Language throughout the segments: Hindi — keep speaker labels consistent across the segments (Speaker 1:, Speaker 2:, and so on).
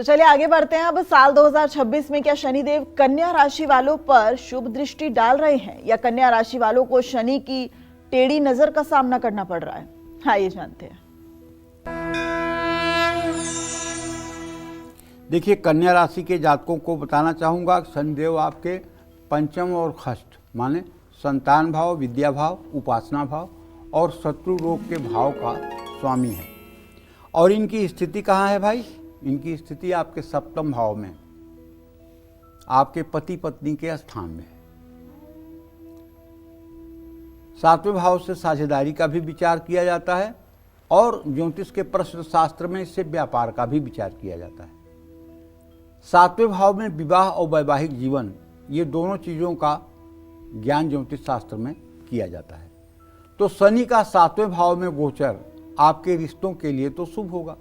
Speaker 1: तो चलिए आगे बढ़ते हैं। अब साल 2026 में क्या शनिदेव कन्या राशि वालों पर शुभ दृष्टि डाल रहे हैं या कन्या राशि वालों को शनि की टेढ़ी नजर का सामना करना पड़ रहा है? आइए जानते हैं।
Speaker 2: देखिए, कन्या राशि के जातकों को बताना चाहूँगा, शनिदेव आपके पंचम और षष्ठ माने संतान भाव, विद्या भाव, उपासना भाव और शत्रु रोग के भाव का स्वामी है। और इनकी स्थिति कहाँ है भाई? इनकी स्थिति आपके सप्तम भाव में, आपके पति पत्नी के स्थान में है। सातवें भाव से साझेदारी का भी विचार किया जाता है और ज्योतिष के प्रश्न शास्त्र में इससे व्यापार का भी विचार किया जाता है। सातवें भाव में विवाह और वैवाहिक जीवन, ये दोनों चीज़ों का ज्ञान ज्योतिष शास्त्र में किया जाता है। तो शनि का सातवें भाव में गोचर आपके रिश्तों के लिए तो शुभ होगा,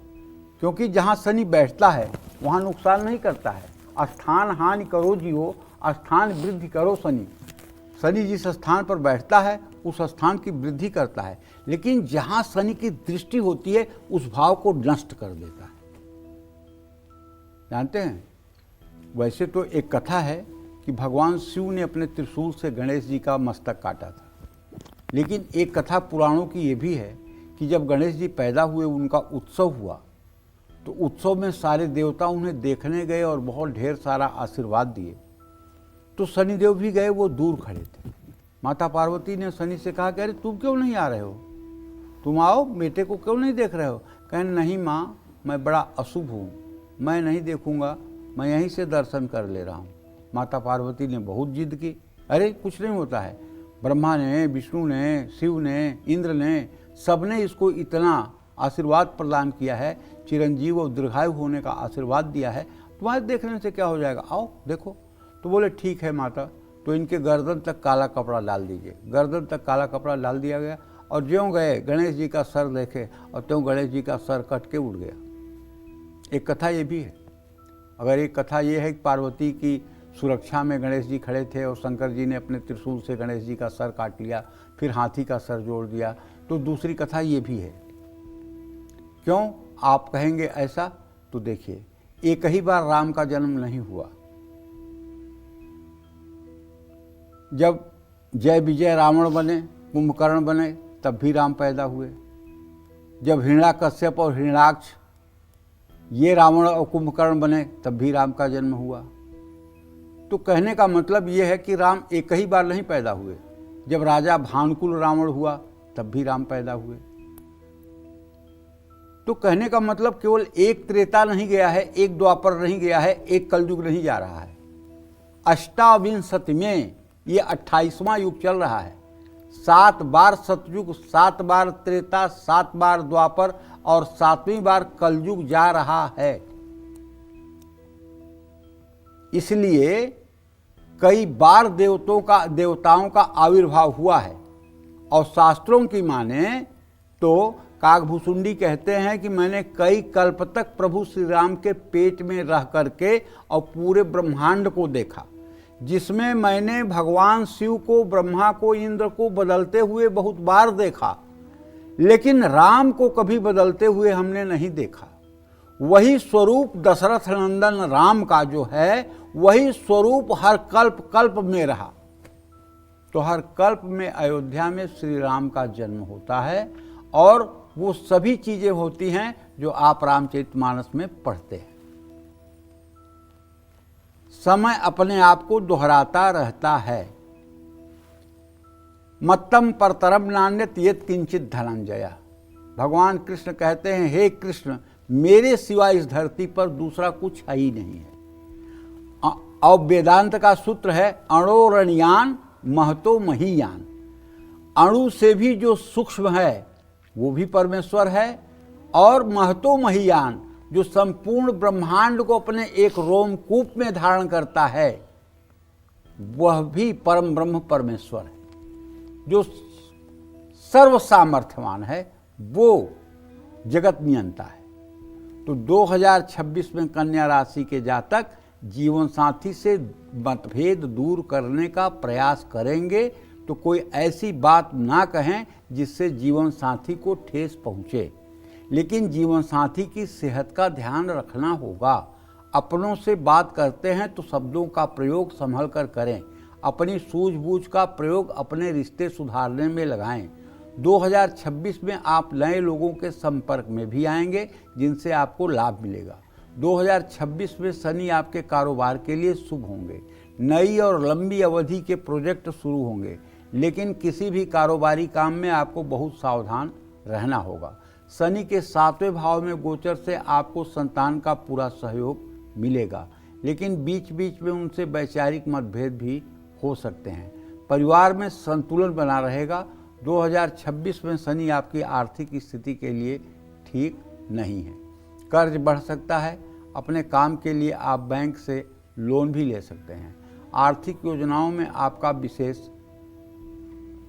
Speaker 2: क्योंकि जहाँ शनि बैठता है वहाँ नुकसान नहीं करता है। स्थान हानि करो जीवो, स्थान वृद्धि करो शनि। शनि जिस स्थान पर बैठता है उस स्थान की वृद्धि करता है, लेकिन जहाँ शनि की दृष्टि होती है उस भाव को नष्ट कर देता है। जानते हैं, वैसे तो एक कथा है कि भगवान शिव ने अपने त्रिशूल से गणेश जी का मस्तक काटा था, लेकिन एक कथा पुराणों की ये भी है कि जब गणेश जी पैदा हुए, उनका उत्सव हुआ, तो उत्सव में सारे देवता उन्हें देखने गए और बहुत ढेर सारा आशीर्वाद दिए। तो शनिदेव भी गए, वो दूर खड़े थे। माता पार्वती ने शनि से कहा कि अरे तुम क्यों नहीं आ रहे हो, तुम आओ, बेटे को क्यों नहीं देख रहे हो? कहें नहीं माँ, मैं बड़ा अशुभ हूँ, मैं नहीं देखूँगा, मैं यहीं से दर्शन कर ले रहा हूँ। माता पार्वती ने बहुत जिद की, अरे कुछ नहीं होता है, ब्रह्मा ने, विष्णु ने, शिव ने, इंद्र ने, सबने इसको इतना आशीर्वाद प्रदान किया है, चिरंजीव और दीर्घायु होने का आशीर्वाद दिया है, तुम्हारे देखने से क्या हो जाएगा, आओ देखो। तो बोले ठीक है माता, तो इनके गर्दन तक काला कपड़ा डाल दीजिए। गर्दन तक काला कपड़ा डाल दिया गया और ज्यों गए गणेश जी का सर देखे और त्यों गणेश जी का सर कट के उड़ गया। एक कथा ये भी है। अगर एक कथा ये है कि पार्वती की सुरक्षा में गणेश जी खड़े थे और शंकर जी ने अपने त्रिशूल से गणेश जी का सर काट लिया, फिर हाथी का सर जोड़ दिया, तो दूसरी कथा ये भी है। क्यों आप कहेंगे ऐसा? तो देखिए, एक ही बार राम का जन्म नहीं हुआ। जब जय विजय रावण बने, कुंभकर्ण बने, तब भी राम पैदा हुए। जब हिरण्याकश्यप और हिरण्याक्ष ये रावण और कुंभकर्ण बने, तब भी राम का जन्म हुआ। तो कहने का मतलब ये है कि राम एक ही बार नहीं पैदा हुए। जब राजा भानुकुल रावण हुआ, तब भी राम पैदा हुए। तो कहने का मतलब केवल एक त्रेता नहीं गया है, एक द्वापर नहीं गया है, एक कलयुग नहीं जा रहा है। अष्टाविंशति में ये 28वां युग चल रहा है। 7 बार सतयुग, 7 बार त्रेता, 7 बार द्वापर और 7वीं बार कलयुग जा रहा है। इसलिए कई बार देवताओं का आविर्भाव हुआ है। और शास्त्रों की माने तो काकभूषुंडी कहते हैं कि मैंने कई कल्प तक प्रभु श्री राम के पेट में रह करके और पूरे ब्रह्मांड को देखा, जिसमें मैंने भगवान शिव को, ब्रह्मा को, इंद्र को बदलते हुए बहुत बार देखा, लेकिन राम को कभी बदलते हुए हमने नहीं देखा। वही स्वरूप दशरथ नंदन राम का जो है, वही स्वरूप हर कल्प कल्प में रहा। तो हर कल्प में अयोध्या में श्री राम का जन्म होता है और वो सभी चीजें होती हैं जो आप रामचरितमानस में पढ़ते हैं। समय अपने आप को दोहराता रहता है। मत्तम परतरम नान्यत यत् किंचित धनंजय। भगवान कृष्ण कहते हैं, हे कृष्ण, मेरे सिवा इस धरती पर दूसरा कुछ है ही नहीं है। और वेदांत का सूत्र है, अणोरणयान महतो महीयान। अणु से भी जो सूक्ष्म है वो भी परमेश्वर है, और महतो महीयान जो संपूर्ण ब्रह्मांड को अपने एक रोमकूप में धारण करता है, वह भी परम ब्रह्म परमेश्वर है। जो सर्व सामर्थ्यवान है वो जगत नियंता है। तो 2026 में कन्या राशि के जातक जीवन साथी से मतभेद दूर करने का प्रयास करेंगे तो कोई ऐसी बात ना कहें जिससे जीवन साथी को ठेस पहुंचे, लेकिन जीवन साथी की सेहत का ध्यान रखना होगा। अपनों से बात करते हैं तो शब्दों का प्रयोग संभल कर करें। अपनी सूझबूझ का प्रयोग अपने रिश्ते सुधारने में लगाएं। 2026 में आप नए लोगों के संपर्क में भी आएंगे जिनसे आपको लाभ मिलेगा। 2026 में शनि आपके कारोबार के लिए शुभ होंगे। नई और लंबी अवधि के प्रोजेक्ट शुरू होंगे, लेकिन किसी भी कारोबारी काम में आपको बहुत सावधान रहना होगा। शनि के 7वें भाव में गोचर से आपको संतान का पूरा सहयोग मिलेगा, लेकिन बीच बीच में उनसे वैचारिक मतभेद भी हो सकते हैं। परिवार में संतुलन बना रहेगा। 2026 में शनि आपकी आर्थिक स्थिति के लिए ठीक नहीं है। कर्ज बढ़ सकता है। अपने काम के लिए आप बैंक से लोन भी ले सकते हैं। आर्थिक योजनाओं में आपका विशेष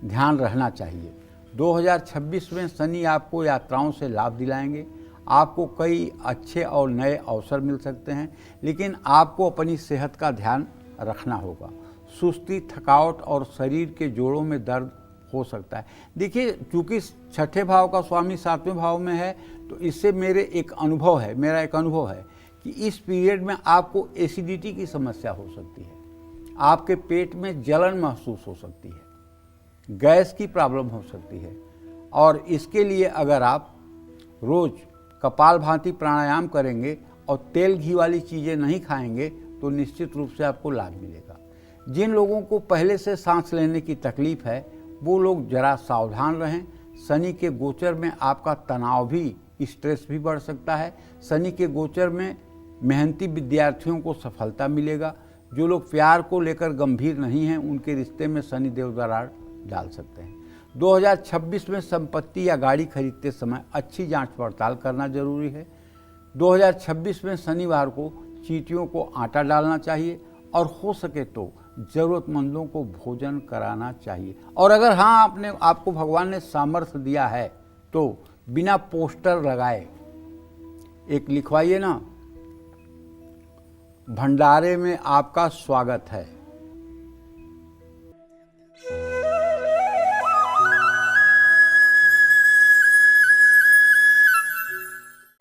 Speaker 2: ध्यान रहना चाहिए। 2026 में शनि आपको यात्राओं से लाभ दिलाएंगे। आपको कई अच्छे और नए अवसर मिल सकते हैं, लेकिन आपको अपनी सेहत का ध्यान रखना होगा। सुस्ती, थकावट और शरीर के जोड़ों में दर्द हो सकता है। देखिए, चूँकि 6ठे भाव का स्वामी 7वें भाव में है, तो इससे मेरा एक अनुभव है कि इस पीरियड में आपको एसिडिटी की समस्या हो सकती है। आपके पेट में जलन महसूस हो सकती है, गैस की प्रॉब्लम हो सकती है, और इसके लिए अगर आप रोज़ कपालभाति प्राणायाम करेंगे और तेल घी वाली चीज़ें नहीं खाएंगे तो निश्चित रूप से आपको लाभ मिलेगा। जिन लोगों को पहले से सांस लेने की तकलीफ है वो लोग जरा सावधान रहें। शनि के गोचर में आपका तनाव भी, स्ट्रेस भी बढ़ सकता है। शनि के गोचर में मेहनती विद्यार्थियों को सफलता मिलेगा। जो लोग प्यार को लेकर गंभीर नहीं हैं उनके रिश्ते में शनि देव दरार डाल सकते हैं। 2026 में संपत्ति या गाड़ी खरीदते समय अच्छी जांच पड़ताल करना जरूरी है। 2026 में शनिवार को चींटियों को आटा डालना चाहिए और हो सके तो ज़रूरतमंदों को भोजन कराना चाहिए। और अगर हाँ आपको भगवान ने सामर्थ्य दिया है तो बिना पोस्टर लगाए एक लिखवाइए ना, भंडारे में आपका स्वागत है।